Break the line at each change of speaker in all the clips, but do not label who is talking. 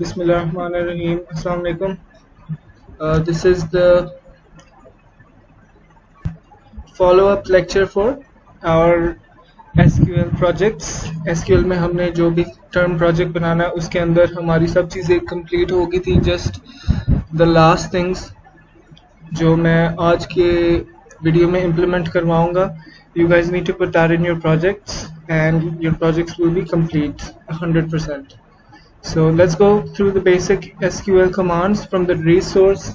Bismillahirrahmanirrahim. Assalamu alaikum. This is the follow-up lecture for our SQL projects. SQL में हमने जो भी term project बनाना है उसके अंदर हमारी सब चीज़ें complete हो गई थी. Just the last things जो मैं आज के वीडियो में implement करवाऊँगा. You guys need to put that in your projects and your projects will be complete 100%. So let's go through the basic SQL commands from the resource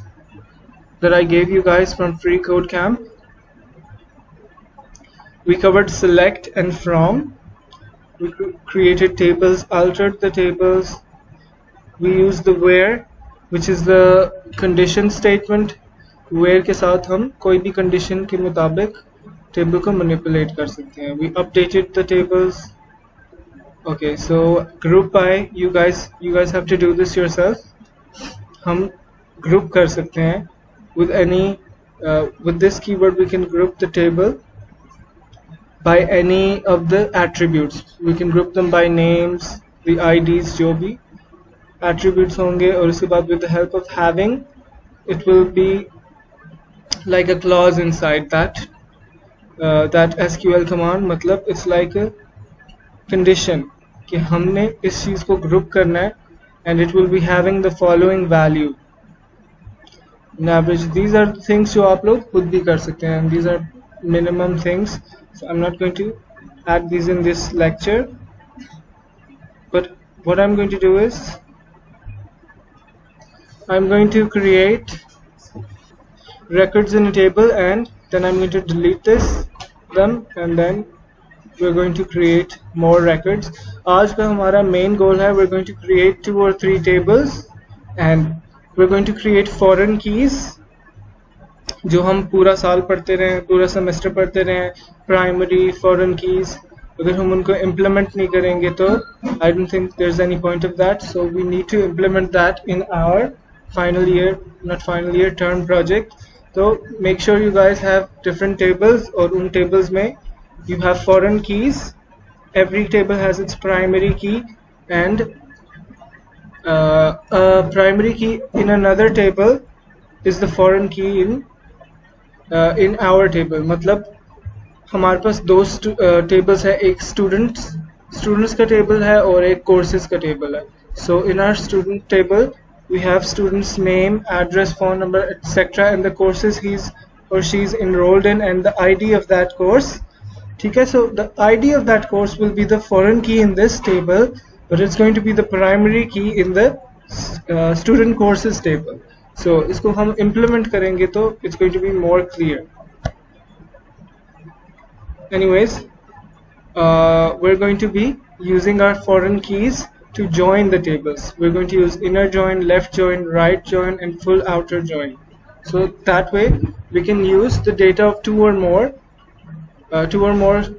that I gave you guys from Free Code Camp. We covered select and from. We created tables, altered the tables. We used the where, which is the condition statement. Where के साथ हम कोई भी condition के मुताबिक table को manipulate कर सकते हैं. We updated the tables. Okay, so group by, you guys have to do this yourself. हम group कर सकते हैं with any with this keyword we can group the table by any of the attributes. We can group them by names, the IDs, जो भी attributes होंगे, और उसके बाद with the help of having, it will be like a clause inside that SQL command. मतलब it's like a condition कि हमने इस चीज़ को group करना है and it will be having the following value. In average, these are things जो आप लोग खुद भी कर सकते हैं, and these are minimum things. So I'm not going to add these in this lecture, but what I'm going to do is I'm going to create records in a table and then I'm going to delete them and then we're going to create more records. आज का हमारा main goal है, we're going to create 2 or 3 tables and we're going to create foreign keys जो हम पूरा साल पढ़ते रहें, पूरा सेमेस्टर पढ़ते रहें. प्राइमरी फॉरेन कीज अगर हम उनको इम्प्लीमेंट नहीं करेंगे तो I don't think there is any point of that. So we need to implement that in our final year term project. तो make sure you guys have different tables और उन tables में you have foreign keys. Every table has its primary key and a primary key in another table is the foreign key in our table. मतलब हमारे पास दो tables है, एक students का table है और एक courses का table है. So in our student table we have students name, address, phone number, etc. and the courses he's or she's enrolled in and the ID of that course. ठीक है, so the ID of that course will be the foreign key in this table, but it's going to be the primary key in the student courses table. So इसको हम implement करेंगे तो it's going to be more clear. Anyways, we're going to be using our foreign keys to join the tables. We're going to use inner join, left join, right join, and full outer join. So that way we can use the data of two or more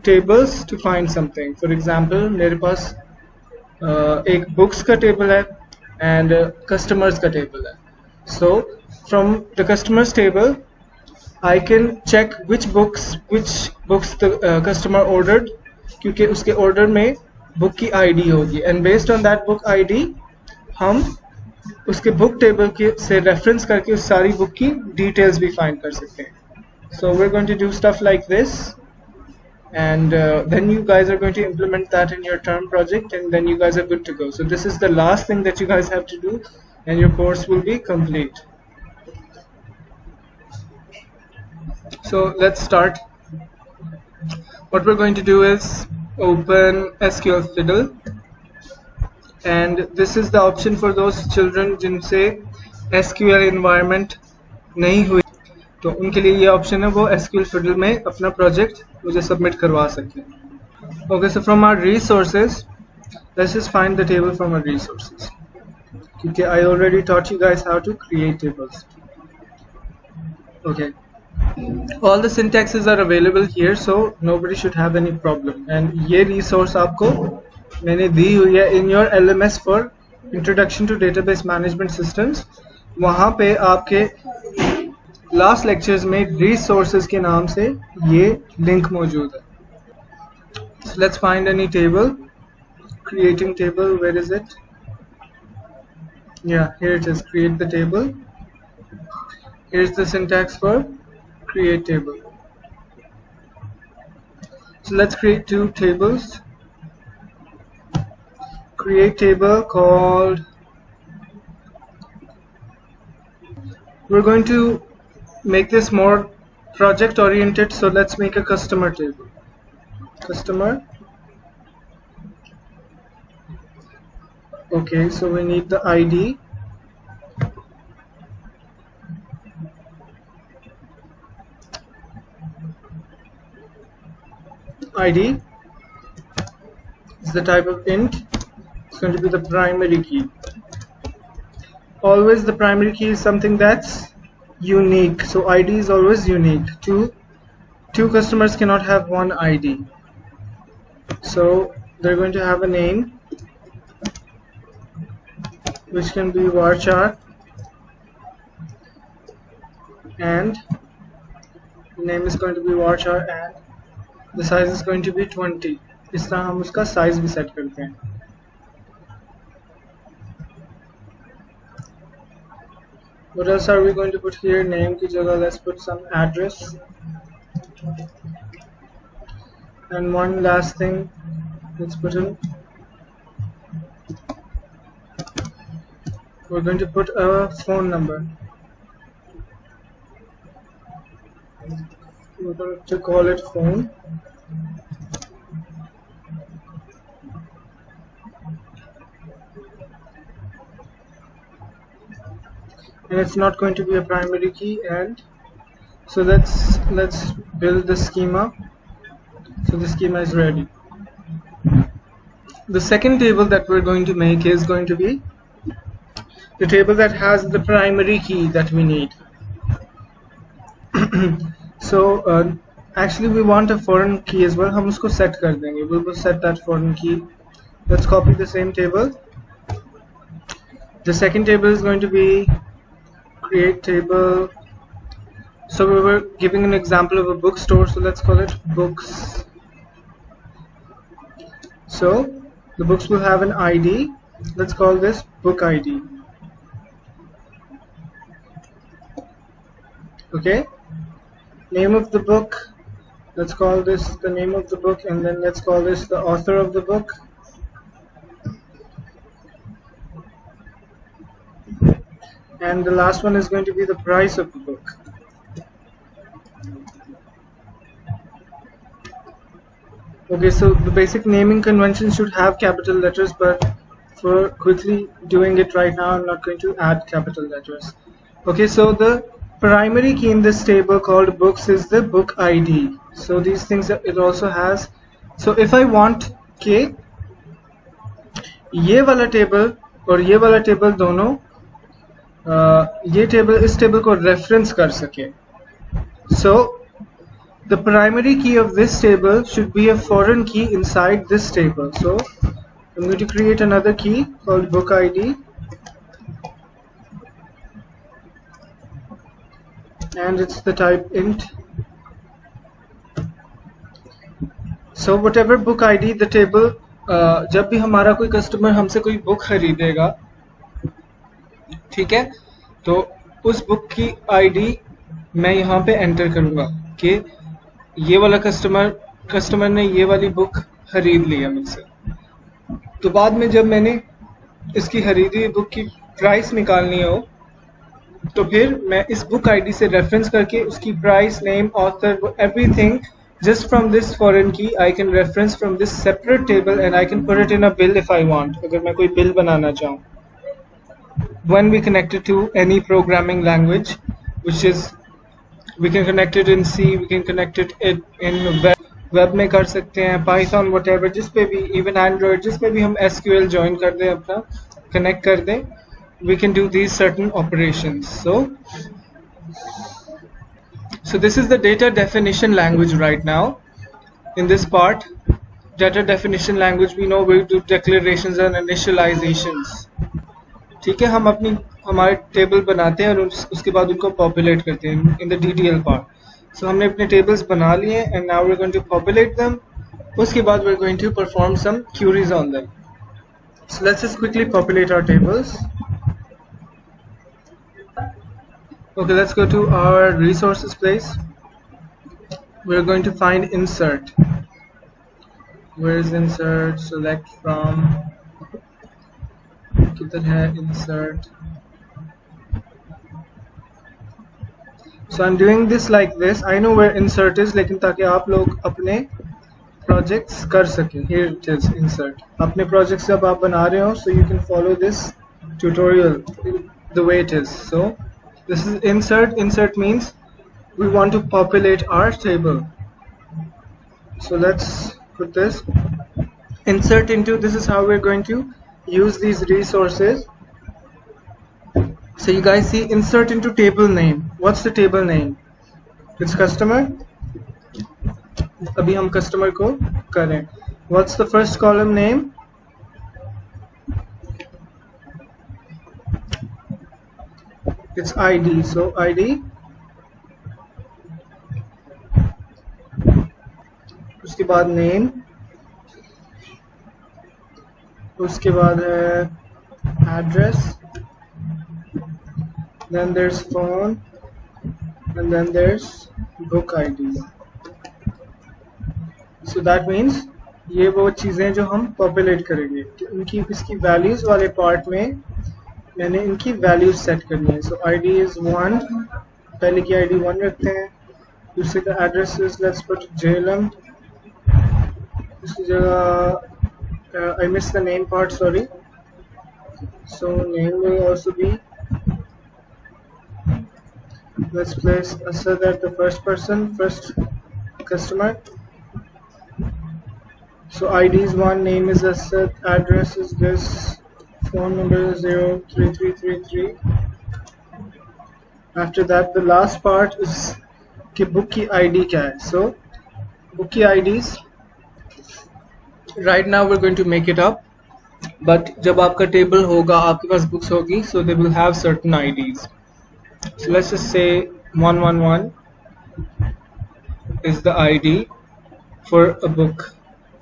tables to find something. For example, मेरे पास एक books का table है and customers का table है. So from the customers table I can check which books the customer ordered क्योंकि उसके order में book की ID होगी and based on that book ID हम उसके book table के से reference करके उस सारी book की details भी find कर सकते हैं. So we're going to do stuff like this. And then you guys are going to implement that in your term project and then you guys are good to go. So this is the last thing that you guys have to do and your course will be complete. So let's start. What we're going to do is open SQL Fiddle and this is the option for those children जिनसे SQL environment नहीं हुई तो उनके लिए ये option है वो SQL Fiddle में अपना प्रोजेक्ट मुझे सबमिट करवा सकें. Okay, so from our resources, let's just find the table from our resources. क्योंकि I already taught you guys how to create tables. Okay, all the syntaxes are available here, so nobody should have any problem. And ये resource आपको मैंने दी हुई है in your LMS for Introduction to Database Management Systems. वहाँ पे आपके last lectures में resources के नाम से ये लिंक मौजूद है. So let's find any table. Creating table, where is it? Yeah, here it is, create the table. Here's the syntax for create table. So let's create two tables. Create table called, we're going to make this more project oriented, so let's make a customer table. Customer. Okay, so we need the ID. ID is the type of int. It's going to be the primary key. Always the primary key is something that's unique. So ID is always unique. Two customers cannot have one ID. So they're going to have a name, which can be varchar, and the name is going to be varchar, and the size is going to be 20. इस तरह हम उसका size भी set करते हैं. What else are we going to put here? Name की जगह let's put some address. And one last thing, let's put in, we're going to put a phone number. We're going to call it phone. And it's not going to be a primary key. And so let's build the schema. So the schema is ready. The second table that we're going to make is going to be the table that has the primary key that we need. So actually we want a foreign key as well. हम उसको set कर देंगे. We will set that foreign key. Let's copy the same table. The second table is going to be create table. So we were giving an example of a bookstore, so let's call it books. So the books will have an ID. Let's call this book ID. Okay, name of the book, let's call this the name of the book, and then let's call this the author of the book. And the last one is going to be the price of the book. Okay, so the basic naming convention should have capital letters, but for quickly doing it right now, I'm not going to add capital letters. Okay, so the primary key in this table called books is the book ID. So these things it also has. So if I want कि ये वाला table और ये वाला table दोनों ये table इस table को reference कर सके, so the primary key of this table should be a foreign key inside this table. So I'm going to create another key called book ID, and it's the type int. So whatever book ID the table, जब भी हमारा कोई customer हमसे कोई book खरीदेगा, ठीक है, तो उस बुक की आईडी मैं यहाँ पे एंटर करूँगा कि ये वाला कस्टमर ने ये वाली बुक खरीद लिया मुझसे. तो बाद में जब मैंने इसकी खरीदी बुक की प्राइस निकालनी हो, तो फिर मैं इस बुक आईडी से रेफरेंस करके उसकी price, name, author, everything just from this foreign key I can reference from this separate table, and I can put it in a bill if I want. अगर मैं कोई bill बनाना चाहूँ, when we connect it to any programming language, which is we can connect it in C, we can connect it in web में कर सकते हैं, Python, whatever, जिस पे भी, even Android, जिस पे भी हम SQL join कर दें, अपना connect कर दें, we can do these certain operations. So this is the data definition language right now. In this part, data definition language, we know we do declarations and initializations. ठीक है, हम अपनी हमारे टेबल बनाते हैं और उसके बाद उनको पॉपुलेट करते हैं in the DTL part. So हमने अपने tables बना लिए हैं, and now we're going to populate them. उसके बाद we're going to perform some queries on them. So let's just quickly populate our tables. Okay, let's go to our resources place. We're going to find insert. Where is insert? Select from. किधर है insert? So I'm doing this like this. I know where insert is, लेकिन ताकि आप लोग अपने projects कर सकें. Here it is, insert. अपने projects जब आप बना रहे हो, so you can follow this tutorial the way it is. So this is insert. Insert means we want to populate our table. So let's put this insert into. This is how we're going to use these resources. So you guys see insert into table name. What's the table name? It's customer. अभी हम customer को करें. What's the first column name? It's ID. So ID. उसके बाद name. उसके बाद है address. Then there's phone. And then there's book ID. So that means ये वो चीज़ें जो हम पॉपुलेट करेंगे कि उनकी इसकी वैल्यूज वाले पार्ट में मैंने इनकी वैल्यूज सेट करनी है. सो ID is 1. पहले की ID 1 रखते हैं. दूसरे का address is let's put JLM. इसकी जगह I missed the name part, sorry. So name will also be, let's place Asad at the first person, first customer. So ID is 1, name is Asad, address is this, phone number is 03333. After that the last part is कि book की ID क्या है. So book की IDs right now we're going to make it up, but जब आपका table होगा आपके पास books होगी, so they will have certain IDs. So let's just say 111 is the ID for a book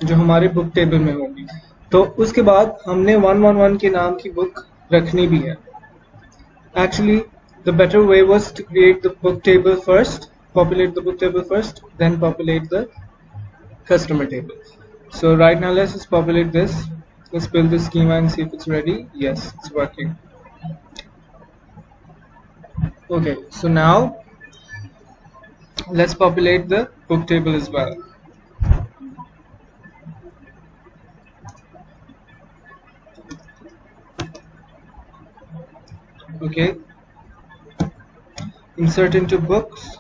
जो हमारे बुक टेबल में होगी. तो उसके बाद हमने 111 के नाम की बुक रखनी भी है. Actually the better way was to create the book table first, populate the book table first, then populate the customer table. So right now let's just populate this. Let's build the schema and see if it's ready. Yes, it's working. Okay, so now let's populate the book table as well. Okay, insert into books,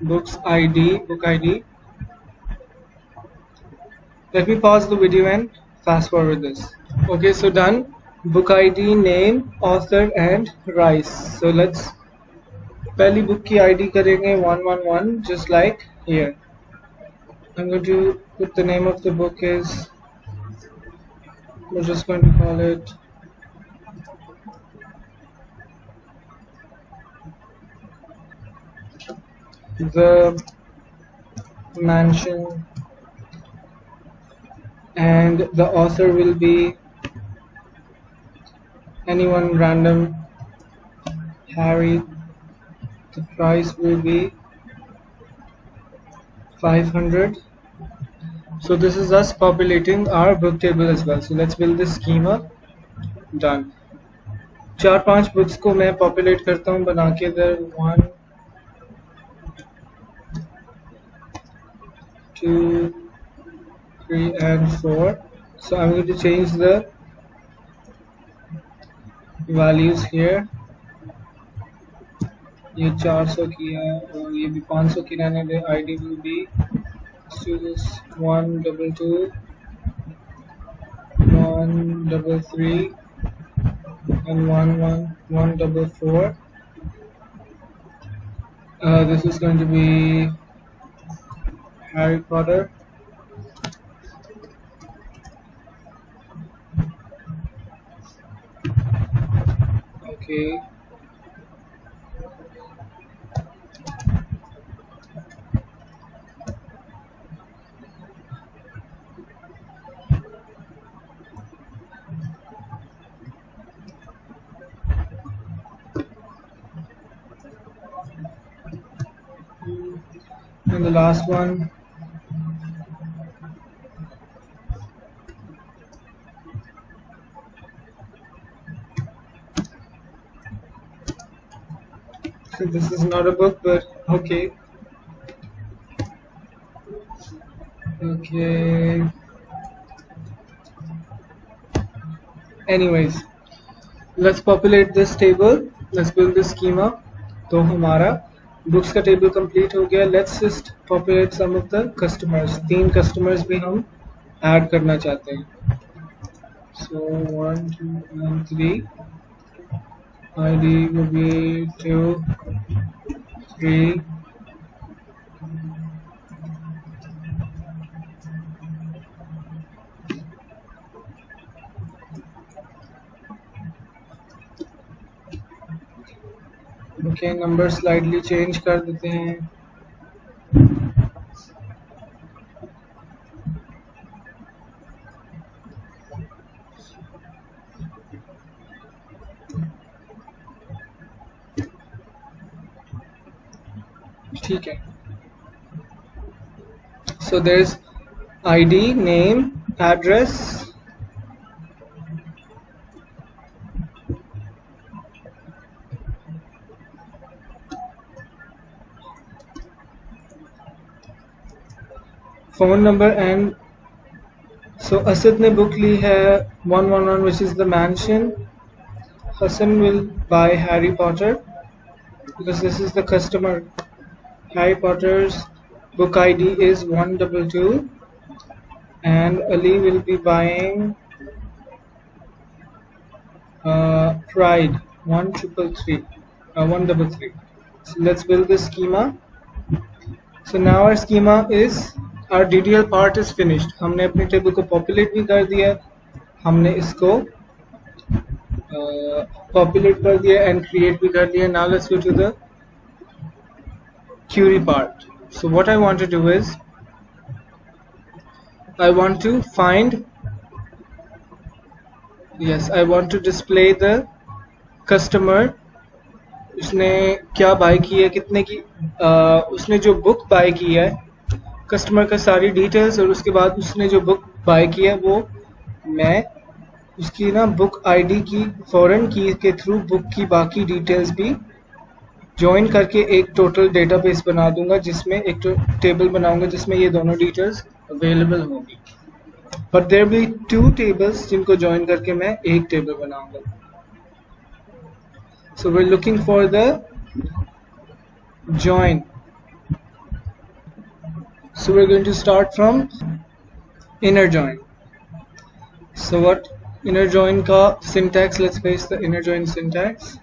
books ID, book ID. Let me pause the video and fast forward this. Okay, so done. Book ID, name, author and rice. So let's पहली book की ID करेंगे 111 just like here. I'm going to put the name of the book is, we're just going to call it The Mansion, and the author will be anyone random, Harry. The price will be 500. So this is us populating our book table as well. So let's build this schema. Done. 4-5 books को मैं populate करता हूँ बना के इधर 1 2 3 and 4. So I'm going to change the values here. ये 400 की है और ये भी 500 की रहने दे. ID will be, let's do this 122 133 and 144. This is going to be Harry Potter. Okay. the last one. So this is not a book, but okay. Anyways, let's populate this table. Let's build this schema. तो हमारा books का table complete हो गया. Let's just populate some of the customers. 3 customers भी हम add करना चाहते हैं. So 1, 2, and 3. ID will be 2, 3. Okay, number slightly change कर देते हैं. ठीक है. So there's ID, name, address, phone number, and so Asad ने book ली है 111 which is the mansion. Hassan will buy Harry Potter because this is the customer. Harry Potter's book ID is 122 and Ali will be buying Pride 133. So let's build this schema. So now our schema is, our DDL part is finished. हमने अपने table को populate भी कर दिया, हमने इसको populate कर दिया and create भी कर दिया. Now let's go to the query part. So what I want to do is, I want to display the customer. उसने क्या बाय की है, कितने की, उसने जो बुक बाय की है, कस्टमर का सारी डिटेल्स, और उसके बाद उसने जो बुक बाय की है वो मैं उसकी ना बुक आईडी की फॉरेन की के थ्रू बुक की बाकी डिटेल्स भी ज्वाइन करके एक टोटल डेटाबेस बना दूंगा, जिसमें एक टेबल बनाऊंगा जिसमें ये दोनों डिटेल्स अवेलेबल होंगी. बट देयर बी 2 टेबल्स जिनको ज्वाइन करके मैं एक टेबल बनाऊंगा. So we're looking for the join. So we're going to start from inner join. So what inner join ka syntax, let's paste the inner join syntax.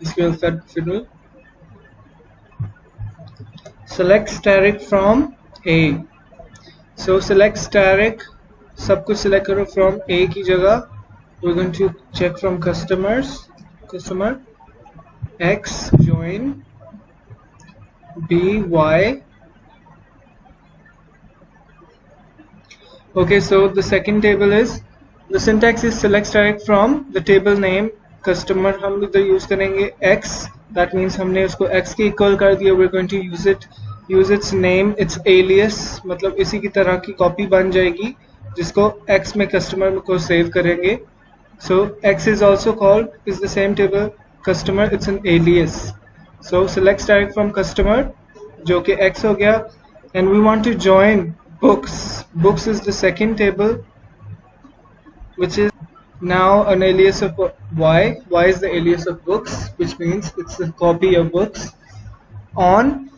SQL fiddle. Select static from A. So select static, सब कुछ select करो from A की जगह. We're going to check from customer X join B Y. Okay, so the second table is, the syntax is select static from the table name customer. हम इधर use करेंगे X, that means हमने उसको X के equal कर दिया. We're going to use its name, its alias, मतलब इसी की तरह की कॉपी बन जाएगी जिसको X में कस्टमर को सेव करेंगे. So X is also called, is the same table customer, it's an alias. So select static from customer जो कि X हो गया, and we want to join books. Books is the second table which is now an alias of Y. Y is the alias of books, which means it's a copy of books. On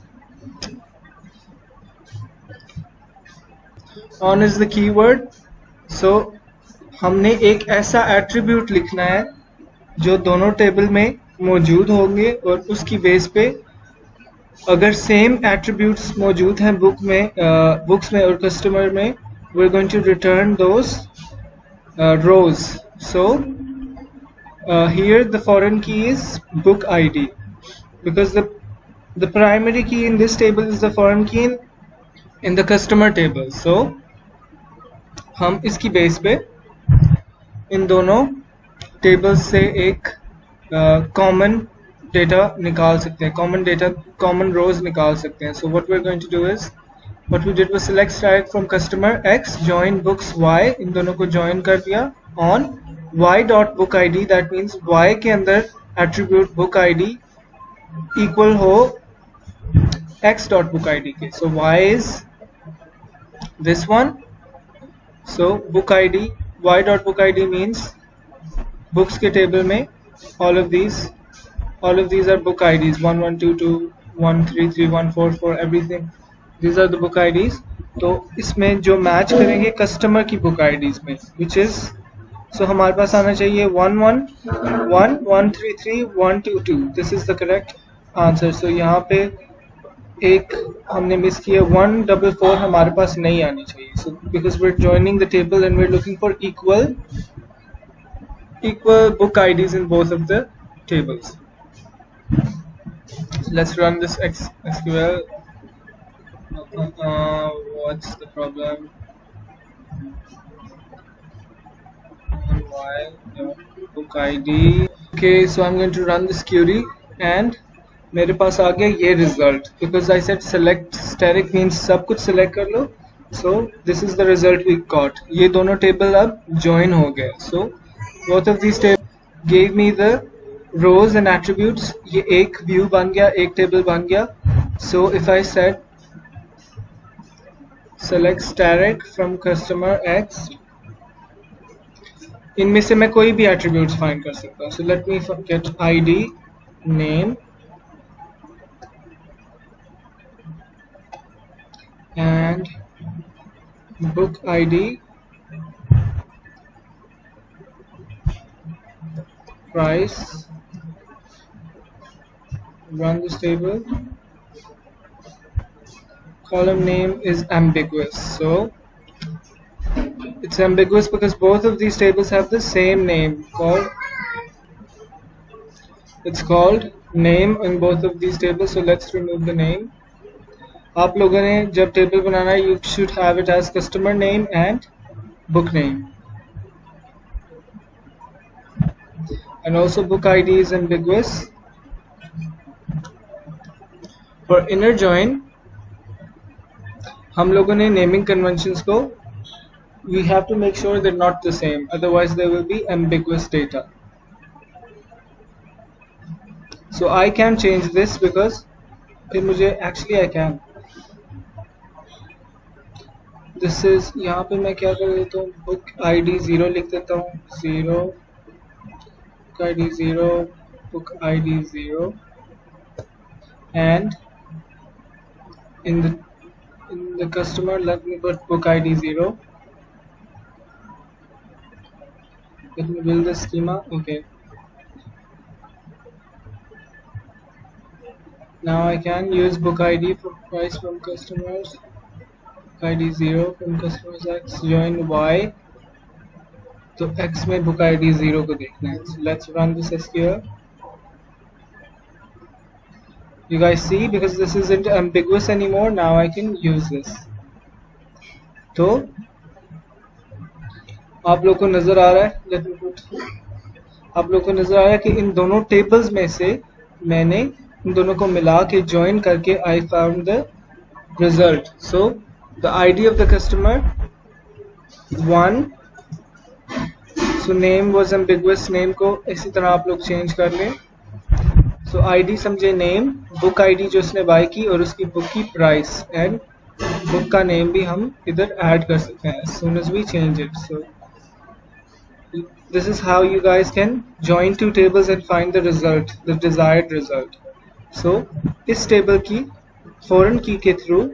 is the keyword. So हमने एक ऐसा attribute लिखना है जो दोनों table में मौजूद होंगे, और उसकी बेस पे अगर सेम एट्रीब्यूट्स मौजूद हैं बुक्स में और कस्टमर में, we're going to return those rows. So here the foreign key is book ID, because the primary key in this table is the foreign key in the customer table. So हम इसकी base पे इन दोनों tables से एक common data निकाल सकते हैं, common data, common रोज निकाल सकते हैं. So what we are going to do is, what we did was select static from customer X, join books Y, इन दोनों को join कर दिया on Y dot book ID. that means Y के अंदर attribute book ID equal हो X dot book ID के. So Y is this one. So book ID, Y dot book ID means books के table में all of these are book IDs 1122 133 144 everything. These are the book IDs. तो इसमें जो match करेंगे customer की book IDs में, which is, so हमारे पास आना चाहिए 111 133 122. This is the correct answer. So यहाँ पे एक हमने मिस किया, 144 हमारे पास नहीं आनी चाहिए. So because we're joining the table and we're looking for equal book IDs in both of the tables. So let's run this SQL. What's the problem? Why book ID? Okay, so I'm going to run this query and मेरे पास आ गया ये result. Because I said select static means सब कुछ select कर लो. So this is the result we got. ये दोनों table अब join हो गए. So both of these tables gave me the rows and attributes. ये एक view बन गया, एक table बन गया. So if I said select static from customer X, इनमें से मैं कोई भी attributes find कर सकता हूँ. So let me get ID, name and book ID, price, run this table. Column name is ambiguous. So it's ambiguous because both of these tables have the same name, it's called name in both of these tables. So let's remove the name. आप लोगों ने जब table बनाना है, you should have it as customer name and book name. And also book ID is ambiguous. For inner join, हम लोगों ने naming conventions को, we have to make sure they're not the same, otherwise there will be ambiguous data. So I can change this because फिर मुझे actually I can. This is, यहाँ पे मैं क्या कर देता हूँ, book ID 0 लिख देता हूँ, 0, book ID 0, book ID 0, and in the customer, let me put book ID 0. Let me build the schema. Okay. Now I can use book ID for price from customers. Book ID 0 from customers X. Join Y. तो X में book ID 0 को देखना है. So let's run this SQL. You guys see, because this isn't ambiguous anymore, now I can use this. तो आप लोग को नजर आ रहा है, let me put, आप लोग को नजर आ रहा है कि इन दोनों tables में से मैंने इन दोनों को मिला के join करके I found the result. So the ID of the customer 1. So name was ambiguous, name को इसी तरह आप लोग change कर लें. So ID समझे name, book ID जो उसने buy की और उसकी book की price, and book का name भी हम इधर add कर सकते हैं as soon as we change it. So this is how you guys can join two tables and find the result, the desired result. So इस table की foreign key के through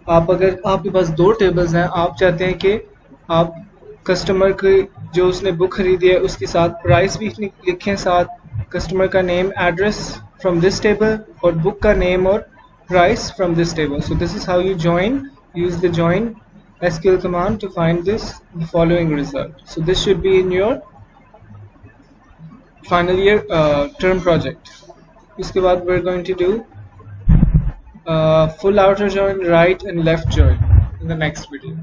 आप, अगर आपके पास दो tables हैं, आप चाहते हैं कि आप customer की जो उसने book खरीदी है उसके साथ price भी लिखें, साथ customer का name, address from this table, और book का name और price from this table. So this is how you join. Use the join SQL command to find the following result. So this should be in your final year term project. इसके बाद we're going to do full outer join, right and left join in the next video.